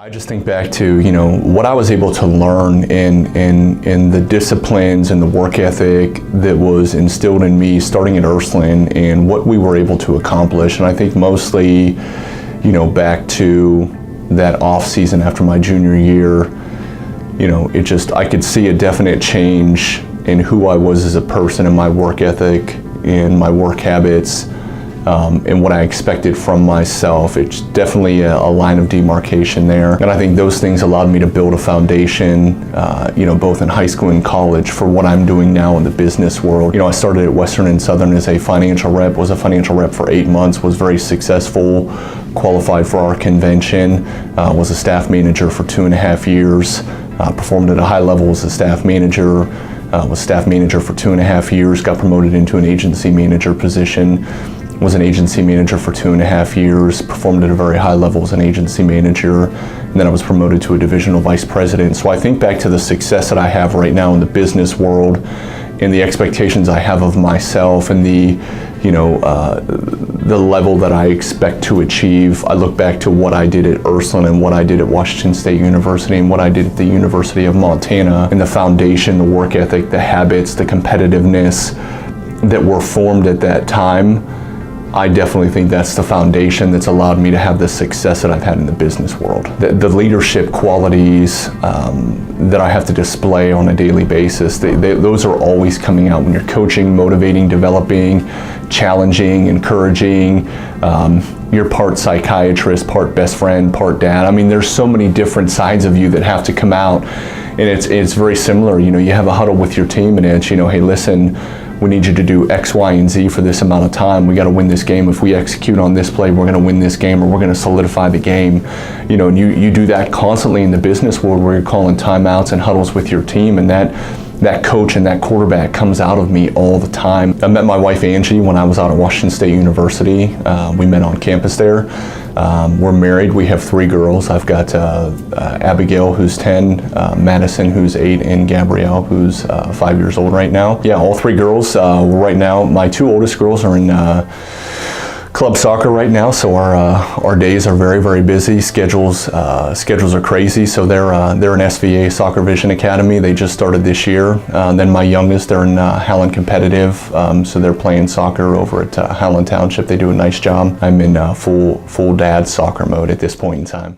I just think back to, what I was able to learn in the disciplines and the work ethic that was instilled in me starting at Ursuline and what we were able to accomplish. And I think mostly, back to that off season after my junior year, I could see a definite change in who I was as a person and my work ethic and my work habits. And what I expected from myself. It's definitely a line of demarcation there. And I think those things allowed me to build a foundation, both in high school and college for what I'm doing now in the business world. I started at Western and Southern as a financial rep, was a financial rep for 8 months, was very successful, qualified for our convention, was a staff manager for 2.5 years, performed at a high level as a staff manager, was staff manager for 2.5 years, got promoted into an agency manager position, was an agency manager for 2.5 years, performed at a very high level as an agency manager, and then I was promoted to a divisional vice president. So I think back to the success that I have right now in the business world and the expectations I have of myself and the level that I expect to achieve. I look back to what I did at Ursuline and what I did at Washington State University and what I did at the University of Montana, and the foundation, the work ethic, the habits, the competitiveness that were formed at that time. I definitely think that's the foundation that's allowed me to have the success that I've had in the business world. The leadership qualities that I have to display on a daily basis, those are always coming out when you're coaching, motivating, developing, challenging, encouraging. You're part psychiatrist, part best friend, part dad. I mean, there's so many different sides of you that have to come out, and it's very similar. You have a huddle with your team, and it's, hey, listen, we need you to do X, Y, and Z for this amount of time. We got to win this game. If we execute on this play, we're going to win this game, or we're going to solidify the game. And you do that constantly in the business world where you're calling timeouts and huddles with your team, and that coach and that quarterback comes out of me all the time. I met my wife Angie when I was out at Washington State University. We met on campus there. We're married. We have 3 girls. I've got Abigail, who's 10, Madison, who's 8, and Gabrielle, who's 5 years old right now. Yeah, all 3 girls. Right now, my 2 oldest girls are in club soccer right now, so our days are very, very busy. Schedules are crazy. So they're an SVA Soccer Vision Academy. They just started this year. Then my youngest, they're in Howland Competitive, so they're playing soccer over at Howland Township. They do a nice job. I'm in full dad soccer mode at this point in time.